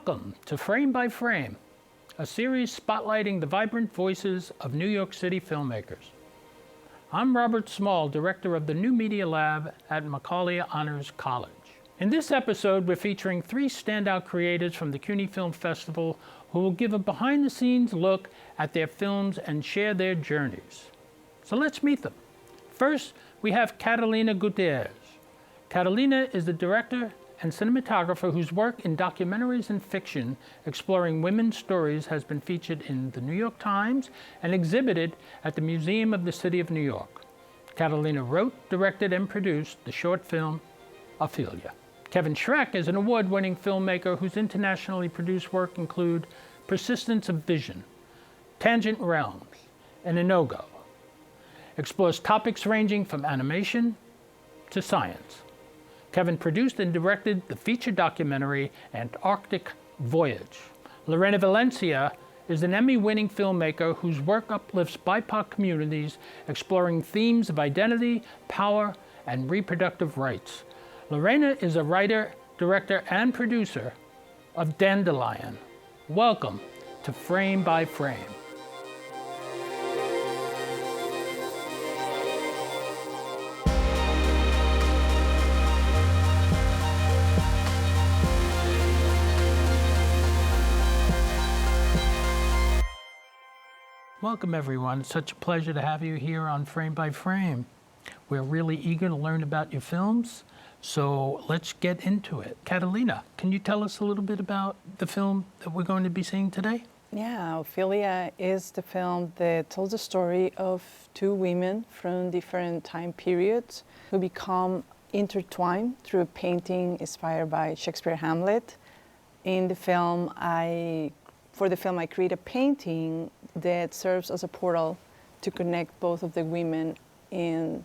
Welcome to Frame by Frame, a series spotlighting the vibrant voices of New York City filmmakers. I'm Robert Small, director of the New Media Lab at Macaulay Honors College. In this episode, we're featuring three standout creators from the CUNY Film Festival who will give a behind-the-scenes look at their films and share their journeys. So let's meet them. First, we have Katalina Gutierrez. Katalina is the director and cinematographer whose work in documentaries and fiction exploring women's stories has been featured in the New York Times and exhibited at the Museum of the City of New York. Katalina wrote, directed, and produced the short film Ophelia. Kevin Schreck is an award-winning filmmaker whose internationally produced work include Persistence of Vision, Tangent Realms, and Inogo. Explores topics ranging from animation to science. Kevin produced and directed the feature documentary Antarctic Voyage. Lorena Valencia is an Emmy-winning filmmaker whose work uplifts BIPOC communities exploring themes of identity, power, and reproductive rights. Lorena is a writer, director, and producer of Dandelion. Welcome to Frame by Frame. Welcome everyone. It's such a pleasure to have you here on Frame by Frame. We're really eager to learn about your films, so let's get into it. Katalina, can you tell us a little bit about the film that we're going to be seeing today? Yeah, Ophelia is the film that tells the story of two women from different time periods who become intertwined through a painting inspired by Shakespeare's Hamlet. In the film, For the film, I create a painting that serves as a portal to connect both of the women, and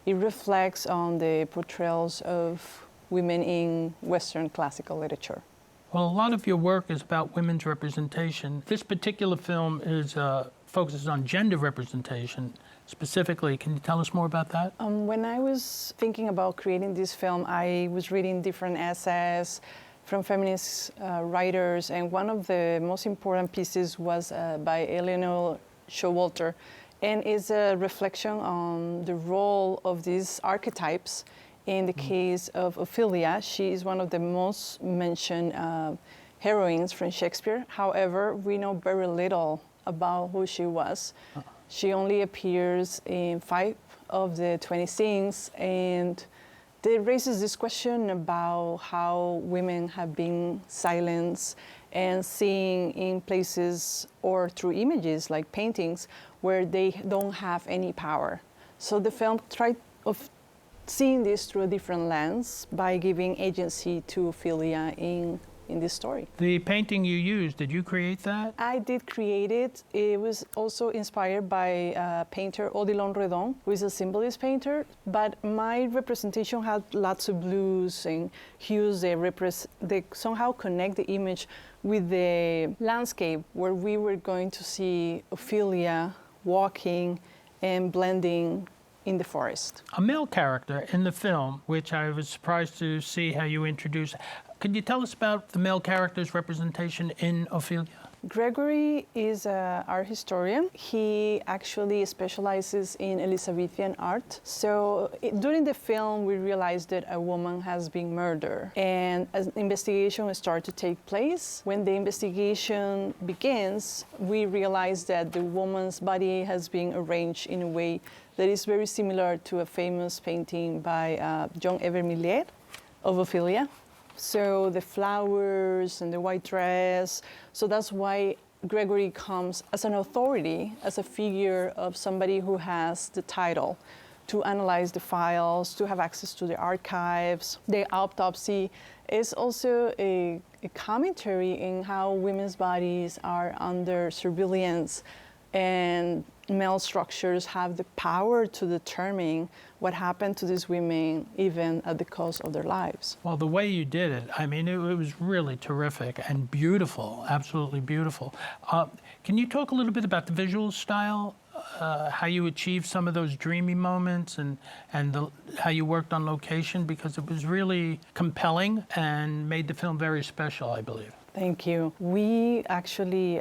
it reflects on the portrayals of women in Western classical literature. Well, a lot of your work is about women's representation. This particular film focuses on gender representation specifically. Can you tell us more about that? When I was thinking about creating this film, I was reading different essays from feminist writers, and one of the most important pieces was by Eleanor Showalter, and is a reflection on the role of these archetypes. In the case of Ophelia, she is one of the most mentioned heroines from Shakespeare. However, we know very little about who she was. She only appears in 5 of the 20 scenes, and it raises this question about how women have been silenced and seen in places or through images like paintings where they don't have any power. So the film tried of seeing this through a different lens by giving agency to Ophelia in this story. The painting you used, did you create that? I did create it. It was also inspired by painter Odilon Redon, who is a symbolist painter, but my representation had lots of blues and hues that somehow connect the image with the landscape where we were going to see Ophelia walking and blending in the forest. A male character in the film, which I was surprised to see how you introduced. Could you tell us about the male character's representation in Ophelia? Gregory is an art historian. He actually specializes in Elizabethan art. So during the film, we realized that a woman has been murdered, and an investigation started to take place. When the investigation begins, we realize that the woman's body has been arranged in a way that is very similar to a famous painting by John Evermillier of Ophelia. So the flowers and the white dress. So that's why Gregory comes as an authority, as a figure of somebody who has the title to analyze the files, to have access to the archives. The autopsy is also a commentary in how women's bodies are under surveillance, and male structures have the power to determine what happened to these women, even at the cost of their lives. Well, the way you did it, I mean, it was really terrific and beautiful, absolutely beautiful. Can you talk a little bit about the visual style, how you achieved some of those dreamy moments, and how you worked on location? Because it was really compelling and made the film very special, I believe. Thank you. We actually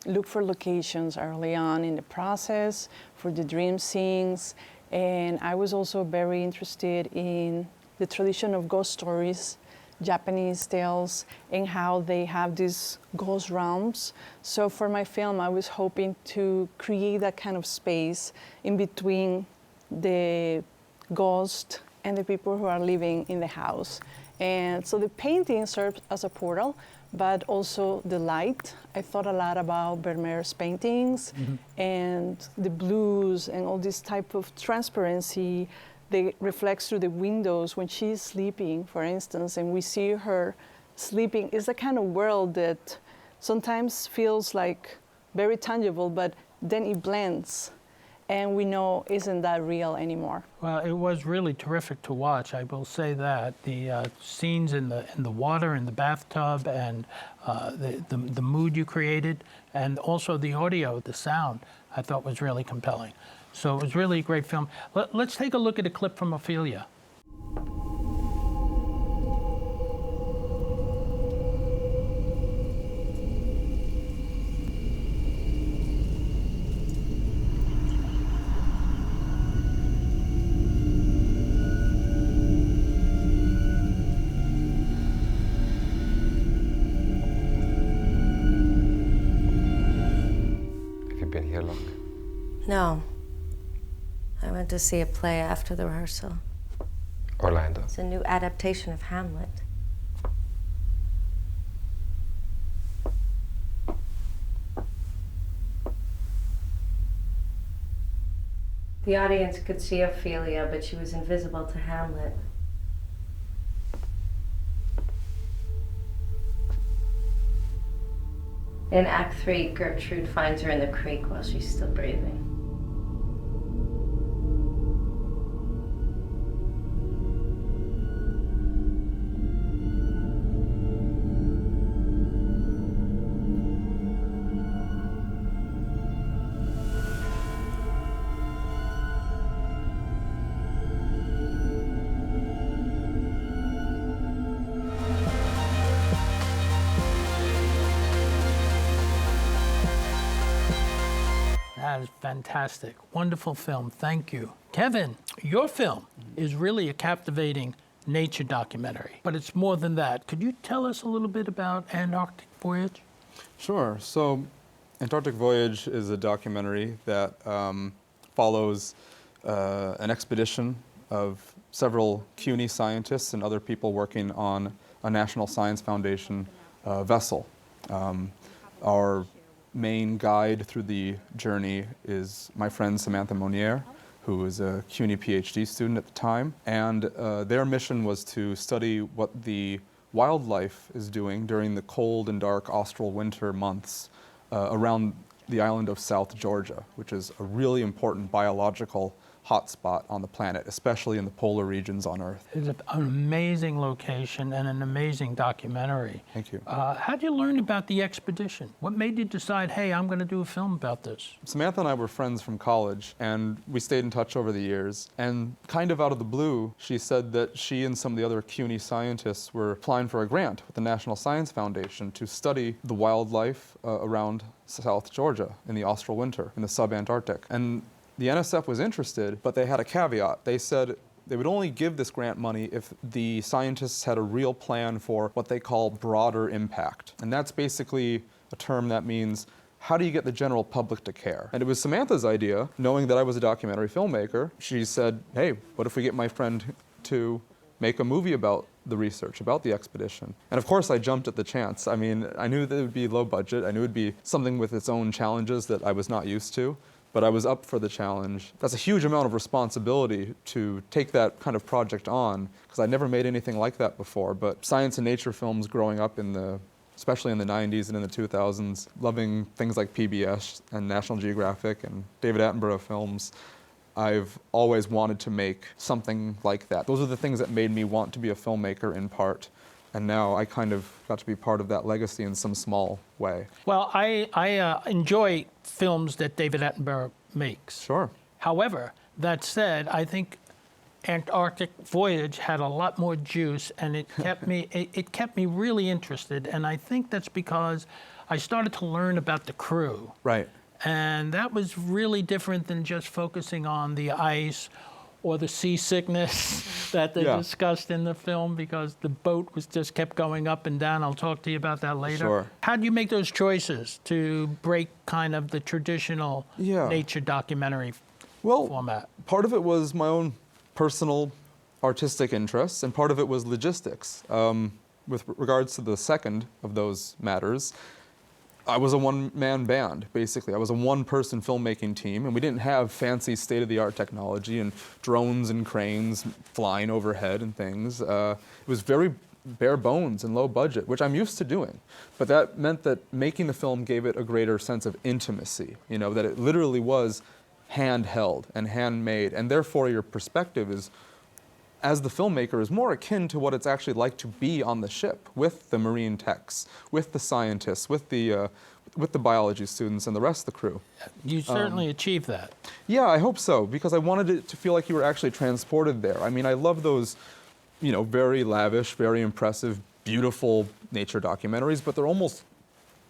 look for locations early on in the process for the dream scenes, and I was also very interested in the tradition of ghost stories, Japanese tales, and how they have these ghost realms. So for my film, I was hoping to create that kind of space in between the ghost and the people who are living in the house. And so the painting serves as a portal, but also the light. I thought a lot about Vermeer's paintings and the blues and all this type of transparency that reflects through the windows when she's sleeping, for instance, and we see her sleeping. It's a kind of world that sometimes feels like very tangible, but then it blends. And we know isn't that real anymore. Well, it was really terrific to watch. I will say that the scenes in the water, in the bathtub, and the mood you created, and also the audio, the sound, I thought was really compelling. So it was really a great film. Let's take a look at a clip from Ophelia. No. I went to see a play after the rehearsal. Orlando. It's a new adaptation of Hamlet. The audience could see Ophelia, but she was invisible to Hamlet. In Act 3, Gertrude finds her in the creek while she's still breathing. That is fantastic. Wonderful film. Thank you. Kevin, your film is really a captivating nature documentary, but it's more than that. Could you tell us a little bit about Antarctic Voyage? Sure. So Antarctic Voyage is a documentary that follows an expedition of several CUNY scientists and other people working on a National Science Foundation vessel. Our main guide through the journey is my friend Samantha Monier, who is a CUNY PhD student at the time. And their mission was to study what the wildlife is doing during the cold and dark austral winter months around the island of South Georgia, which is a really important biological hotspot on the planet, especially in the polar regions on Earth. It's an amazing location and an amazing documentary. Thank you. How did you learn about the expedition? What made you decide, hey, I'm going to do a film about this? Samantha and I were friends from college, and we stayed in touch over the years. And kind of out of the blue, she said that she and some of the other CUNY scientists were applying for a grant with the National Science Foundation to study the wildlife around South Georgia in the austral winter, in the sub-Antarctic. And the NSF was interested, but they had a caveat. They said they would only give this grant money if the scientists had a real plan for what they call broader impact. And that's basically a term that means, how do you get the general public to care? And it was Samantha's idea, knowing that I was a documentary filmmaker. She said, hey, what if we get my friend to make a movie about the research, about the expedition? And of course I jumped at the chance. I mean, I knew that it would be low budget. I knew it would be something with its own challenges that I was not used to. But I was up for the challenge. That's a huge amount of responsibility to take that kind of project on, because I never made anything like that before. But science and nature films growing up especially in the 90s and in the 2000s, loving things like PBS and National Geographic and David Attenborough films, I've always wanted to make something like that. Those are the things that made me want to be a filmmaker in part. And now I kind of got to be part of that legacy in some small way. Well, I enjoy films that David Attenborough makes. Sure. However, that said, I think Antarctic Voyage had a lot more juice, and it kept me it kept me really interested. And I think that's because I started to learn about the crew. Right. And that was really different than just focusing on the ice or the seasickness that they discussed in the film, because the boat was just kept going up and down. I'll talk to you about that later. Sure. How do you make those choices to break kind of the traditional nature documentary format? Part of it was my own personal artistic interests, and part of it was logistics. With regards to the second of those matters, I was a one-man band, basically. I was a one-person filmmaking team, and we didn't have fancy state-of-the-art technology and drones and cranes flying overhead and things. It was very bare bones and low budget, which I'm used to doing. But that meant that making the film gave it a greater sense of intimacy, you know, that it literally was handheld and handmade, and therefore your perspective is, as the filmmaker, is more akin to what it's actually like to be on the ship with the marine techs, with the scientists, with the biology students and the rest of the crew. You certainly achieved that. Yeah, I hope so, because I wanted it to feel like you were actually transported there. I mean, I love those, you know, very lavish, very impressive, beautiful nature documentaries, but they're almost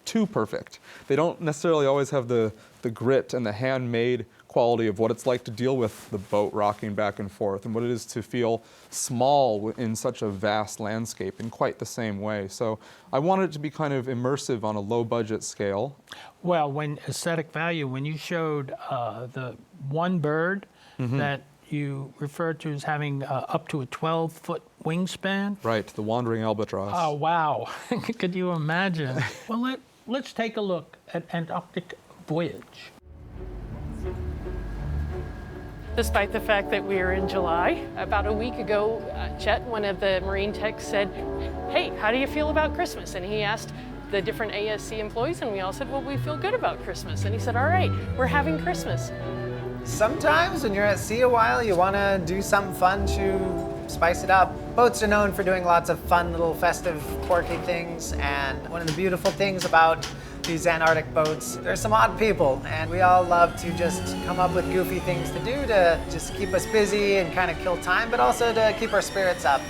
too perfect. They don't necessarily always have the grit and the handmade quality of what it's like to deal with the boat rocking back and forth, and what it is to feel small in such a vast landscape in quite the same way. So I wanted it to be kind of immersive on a low budget scale. Well, when aesthetic value, when you showed the one bird that you referred to as having up to a 12-foot wingspan. Right, the wandering albatross. Oh, wow. Could you imagine? Well, let's take a look at Antarctic Voyage. Despite the fact that we are in July, about a week ago, Chet, one of the Marine techs, said, "Hey, how do you feel about Christmas?" And he asked the different ASC employees, and we all said, "Well, we feel good about Christmas." And he said, "All right, we're having Christmas." Sometimes when you're at sea a while, you want to do something fun to spice it up. Boats are known for doing lots of fun little festive, quirky things, and one of the beautiful things about these Antarctic boats, there's some odd people, and we all love to just come up with goofy things to do to just keep us busy and kind of kill time, but also to keep our spirits up.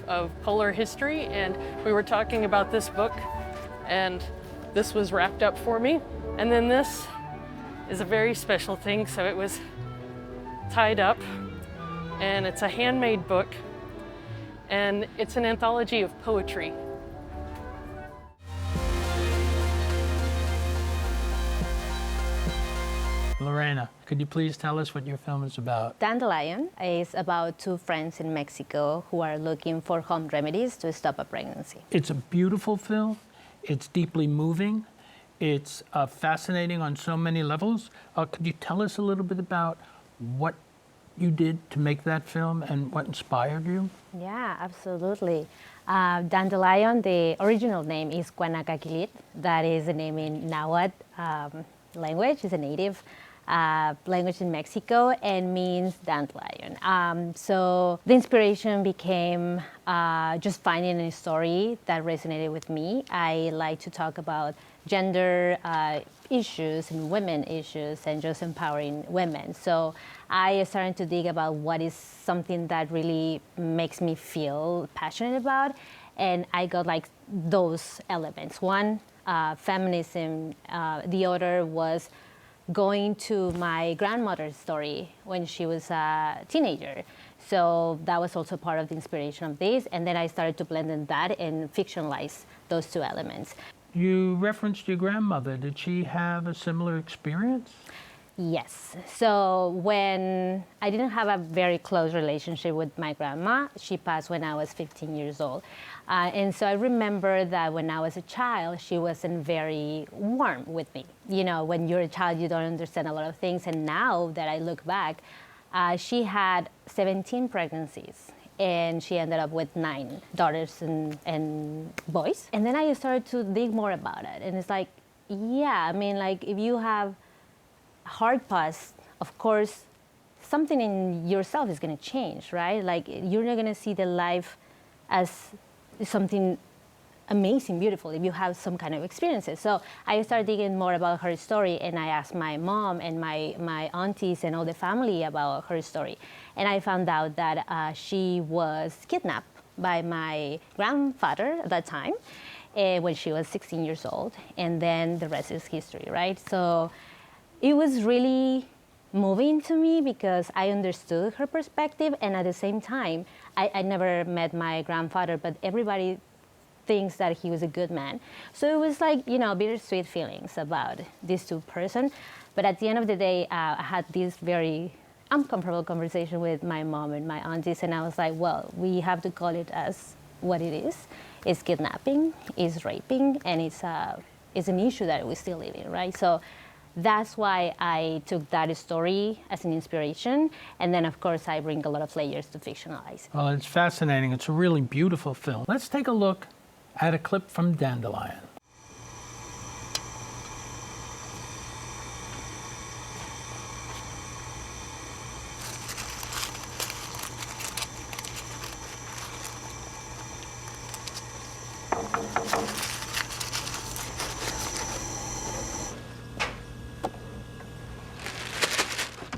Of polar history, and we were talking about this book, and this was wrapped up for me, and then this is a very special thing, so it was tied up, and it's a handmade book, and it's an anthology of poetry. Lorena, could you please tell us what your film is about? Dandelion is about two friends in Mexico who are looking for home remedies to stop a pregnancy. It's a beautiful film. It's deeply moving. It's fascinating on so many levels. Could you tell us a little bit about what you did to make that film and what inspired you? Yeah, absolutely. Dandelion, the original name is Cuanacaquilitl. That is the name in Nahuatl language. It's a native language in Mexico and means dandelion. So the inspiration became just finding a story that resonated with me. I like to talk about gender issues and women issues and just empowering women. So I started to dig about what is something that really makes me feel passionate about, and I got like those elements. One, feminism. The other was going to my grandmother's story when she was a teenager. So that was also part of the inspiration of this. And then I started to blend in that and fictionalize those two elements. You referenced your grandmother. Did she have a similar experience? Yes. So when I didn't have a very close relationship with my grandma, she passed when I was 15 years old. And so I remember that when I was a child, she wasn't very warm with me. You know, when you're a child, you don't understand a lot of things. And now that I look back, she had 17 pregnancies and she ended up with 9 daughters and boys. And then I started to dig more about it, and it's like, yeah, I mean, like if you have hard past, of course, something in yourself is going to change, right? Like you're not going to see the life as something amazing, beautiful, if you have some kind of experiences. So I started digging more about her story, and I asked my mom and my aunties and all the family about her story. And I found out that she was kidnapped by my grandfather at that time when she was 16 years old. And then the rest is history, right? So it was really moving to me because I understood her perspective. And at the same time, I never met my grandfather, but everybody thinks that he was a good man. So it was like, bittersweet feelings about these two persons. But at the end of the day, I had this very uncomfortable conversation with my mom and my aunties, and I was like, well, we have to call it as what it is. It's kidnapping, it's raping, and it's an issue that we still live in, right? So that's why I took that story as an inspiration. And then, of course, I bring a lot of layers to fictionalize. Well, it's fascinating. It's a really beautiful film. Let's take a look at a clip from Dandelion.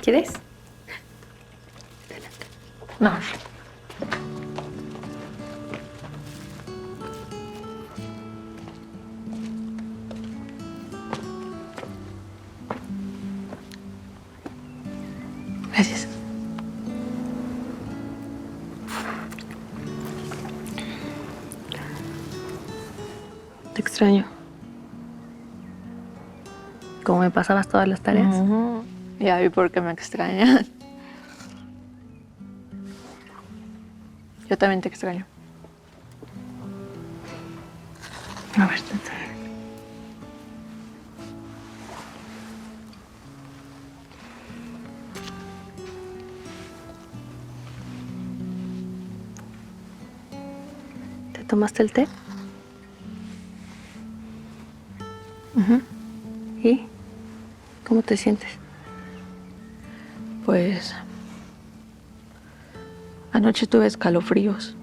¿Quieres? No. Gracias. Te extraño. ¿Cómo me pasabas todas las tareas? Ya vi por qué me extrañas. Yo también te extraño. A ver, te extraño. ¿Te tomaste el té? ¿Y cómo te sientes? Pues anoche tuve escalofríos.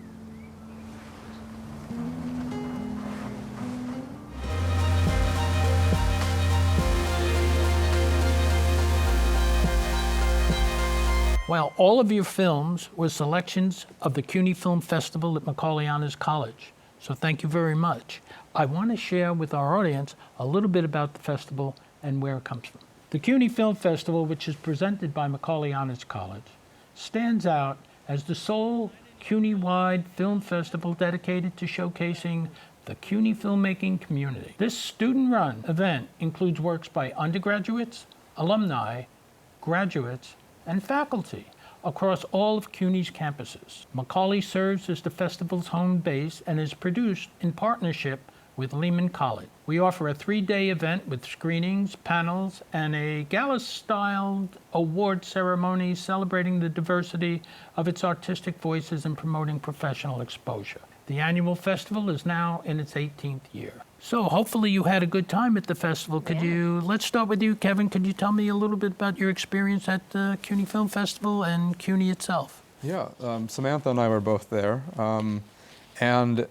Well, all of your films were selections of the CUNY Film Festival at Macaulay Honors College. So thank you very much. I want to share with our audience a little bit about the festival and where it comes from. The CUNY Film Festival, which is presented by Macaulay Honors College, stands out as the sole CUNY-wide film festival dedicated to showcasing the CUNY filmmaking community. This student-run event includes works by undergraduates, alumni, graduates, and faculty across all of CUNY's campuses. Macaulay serves as the festival's home base and is produced in partnership with Lehman College. We offer a 3-day event with screenings, panels, and a gala-styled award ceremony celebrating the diversity of its artistic voices and promoting professional exposure. The annual festival is now in its 18th year. So hopefully you had a good time at the festival. Let's start with you, Kevin. Could you tell me a little bit about your experience at the CUNY Film Festival and CUNY itself? Yeah, Samantha and I were both there. And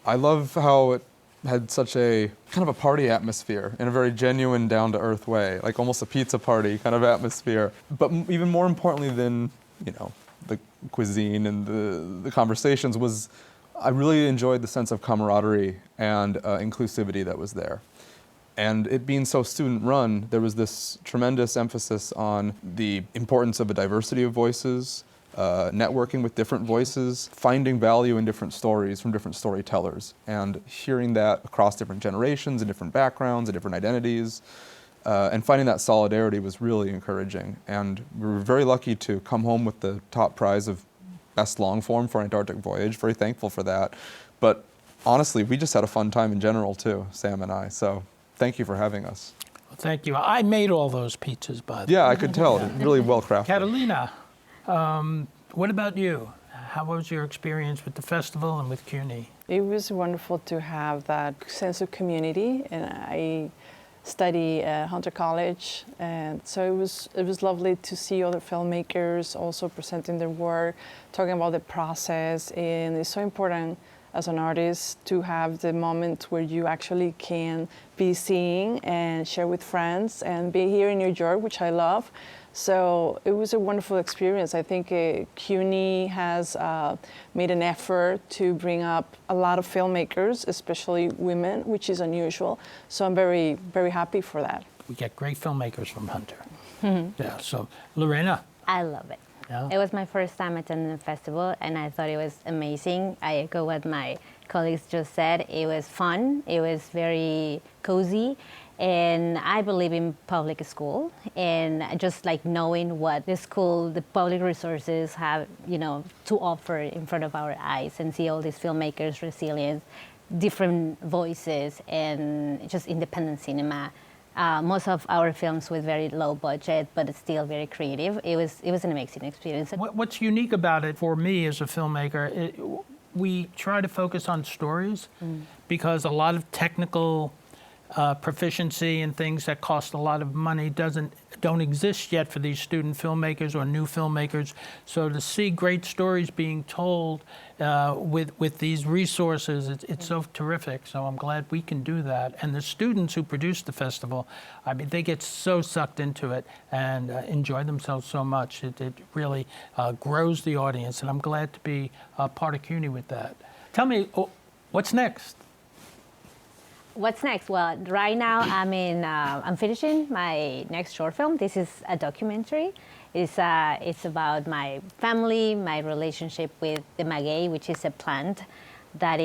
I love how it had such a kind of a party atmosphere in a very genuine, down-to-earth way, like almost a pizza party kind of atmosphere. But even more importantly than, the cuisine and the conversations was, I really enjoyed the sense of camaraderie and inclusivity that was there. And it being so student-run, there was this tremendous emphasis on the importance of a diversity of voices, networking with different voices, finding value in different stories from different storytellers, and hearing that across different generations and different backgrounds and different identities, and finding that solidarity was really encouraging. And we were very lucky to come home with the top prize of Best Long Form for Antarctic Voyage, very thankful for that. But honestly, we just had a fun time in general too, Sam and I, so thank you for having us. Well, thank you. I made all those pizzas, by the way. Yeah, I could tell, really well crafted. Katalina, what about you? How was your experience with the festival and with CUNY? It was wonderful to have that sense of community, and I study at Hunter College, and so it was lovely to see other filmmakers also presenting their work, talking about the process, and it's so important as an artist to have the moment where you actually can be seeing and share with friends and be here in New York, which I love. So it was a wonderful experience. I think CUNY has made an effort to bring up a lot of filmmakers, especially women, which is unusual. So I'm very, very happy for that. We get great filmmakers from Hunter. Yeah, so Lorena. I love it. Yeah. It was my first time attending the festival, and I thought it was amazing. I echo what my colleagues just said. It was fun. It was very cozy. And I believe in public school, and just like knowing what the school, the public resources have, you know, to offer in front of our eyes, and see all these filmmakers, resilience, different voices, and just independent cinema. Most of our films with very low budget, but it's still very creative. It was an amazing experience. What's unique about it for me as a filmmaker, we try to focus on stories because a lot of technical proficiency and things that cost a lot of money don't exist yet for these student filmmakers or new filmmakers. So to see great stories being told with these resources, it's so terrific. So I'm glad we can do that. And the students who produce the festival, I mean, they get so sucked into it and enjoy themselves so much. It really grows the audience, and I'm glad to be part of CUNY with that. Tell me, what's next? What's next? Well, right now I'm finishing my next short film. This is a documentary. It's about my family, my relationship with the maguey, which is a plant that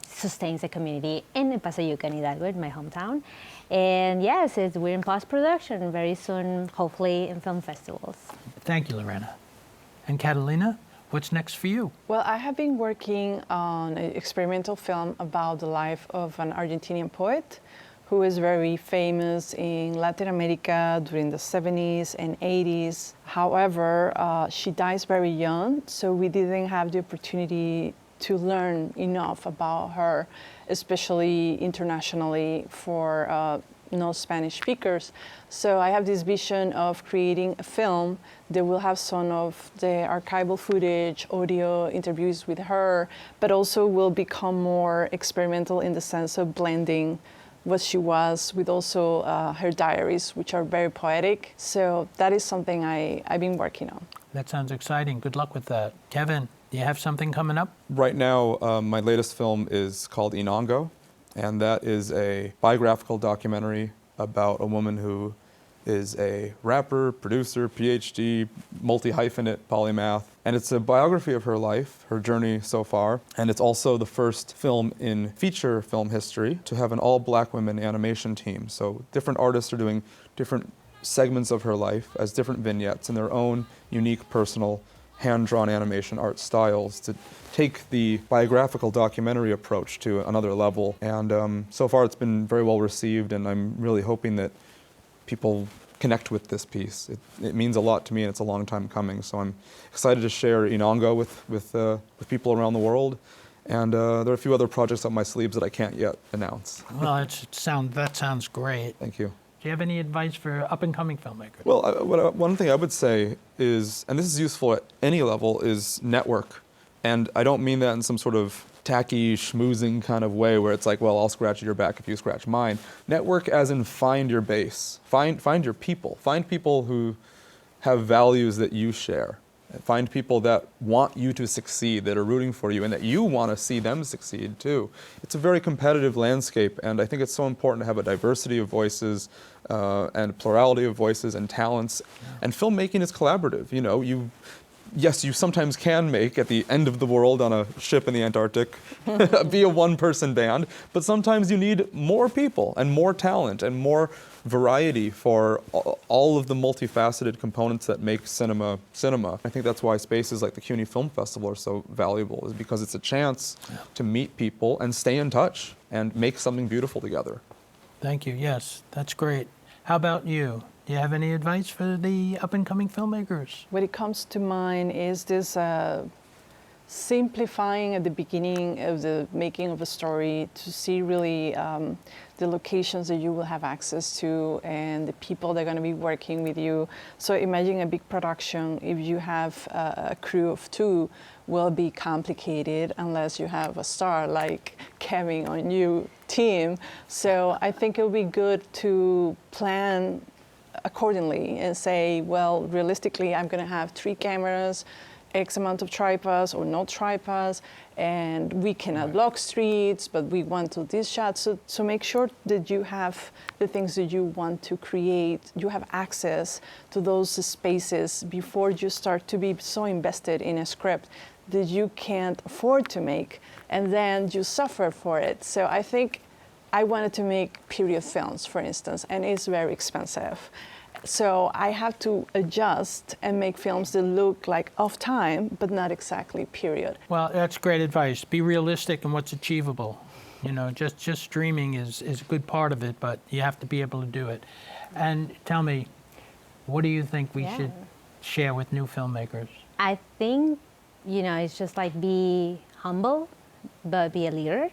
sustains the community in Pasayucan, Hidalgo, my hometown. And yes, we're in post-production very soon, hopefully in film festivals. Thank you, Lorena. And Katalina? What's next for you? Well, I have been working on an experimental film about the life of an Argentinian poet who is very famous in Latin America during the 70s and 80s. However, she dies very young, so we didn't have the opportunity to learn enough about her, especially internationally for no Spanish speakers. So I have this vision of creating a film that will have some of the archival footage, audio interviews with her, but also will become more experimental in the sense of blending what she was with also her diaries, which are very poetic. So that is something I've been working on. That sounds exciting. Good luck with that. Kevin, do you have something coming up? Right now, my latest film is called Inongo, and that is a biographical documentary about a woman who is a rapper, producer, PhD, multi-hyphenate, polymath. And it's a biography of her life, her journey so far. And it's also the first film in feature film history to have an all-black women animation team. So different artists are doing different segments of her life as different vignettes in their own unique, personal, hand-drawn animation art styles to take the biographical documentary approach to another level. And so far it's been very well received, and I'm really hoping that people connect with this piece. It means a lot to me, and it's a long time coming. So I'm excited to share Inongo with people around the world. And there are a few other projects up my sleeves that I can't yet announce. Well, that sounds great. Thank you. Do you have any advice for up-and-coming filmmakers? Well, one thing I would say is, and this is useful at any level, is network. And I don't mean that in some sort of tacky, schmoozing kind of way where it's like, well, I'll scratch your back if you scratch mine. Network as in find your base. Find your people. Find people who have values that you share. Find people that want you to succeed, that are rooting for you, and that you want to see them succeed too. It's a very competitive landscape, and I think it's so important to have a diversity of voices and plurality of voices and talents. Yeah. And filmmaking is collaborative. You know, yes, you sometimes can make at the end of the world on a ship in the Antarctic be a one-person band, but sometimes you need more people and more talent and more variety for all of the multifaceted components that make cinema. I think that's why spaces like the CUNY Film Festival are so valuable, is because it's a chance to meet people and stay in touch and make something beautiful together. Thank you. Yes, that's great. How about you? Do you have any advice for the up-and-coming filmmakers? What it comes to mind is this simplifying at the beginning of the making of a story to see really the locations that you will have access to and the people that are going to be working with you. So imagine a big production, if you have a crew of 2, will be complicated unless you have a star like Kevin on your team. So I think it will be good to plan accordingly and say, well, realistically, I'm going to have 3 cameras, X amount of tripods or no tripods, and we cannot block streets, but we want to this shot. So make sure that you have the things that you want to create, you have access to those spaces before you start to be so invested in a script that you can't afford to make, and then you suffer for it. So I think I wanted to make period films, for instance, and it's very expensive. So I have to adjust and make films that look like of time, but not exactly period. Well, that's great advice. Be realistic in what's achievable. You know, just dreaming is a good part of it, but you have to be able to do it. And tell me, what do you think we should share with new filmmakers? I think, you know, it's just like be humble, but be a leader.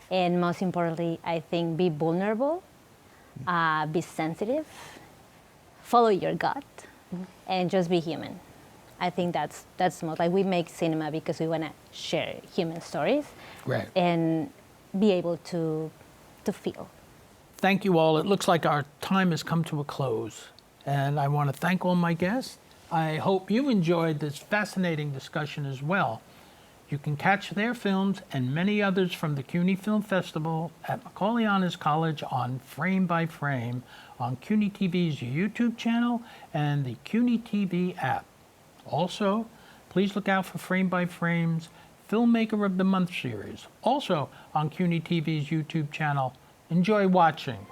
And most importantly, I think be vulnerable, be sensitive, follow your gut, and just be human. I think that's most, like, we make cinema because we want to share human stories, Right. and be able to feel. Thank you all. It looks like our time has come to a close, and I want to thank all my guests. I hope you enjoyed this fascinating discussion as well. You can catch their films and many others from the CUNY Film Festival at Macaulay Honors College on Frame by Frame on CUNY TV's YouTube channel and the CUNY TV app. Also, please look out for Frame by Frame's Filmmaker of the Month series, also on CUNY TV's YouTube channel. Enjoy watching.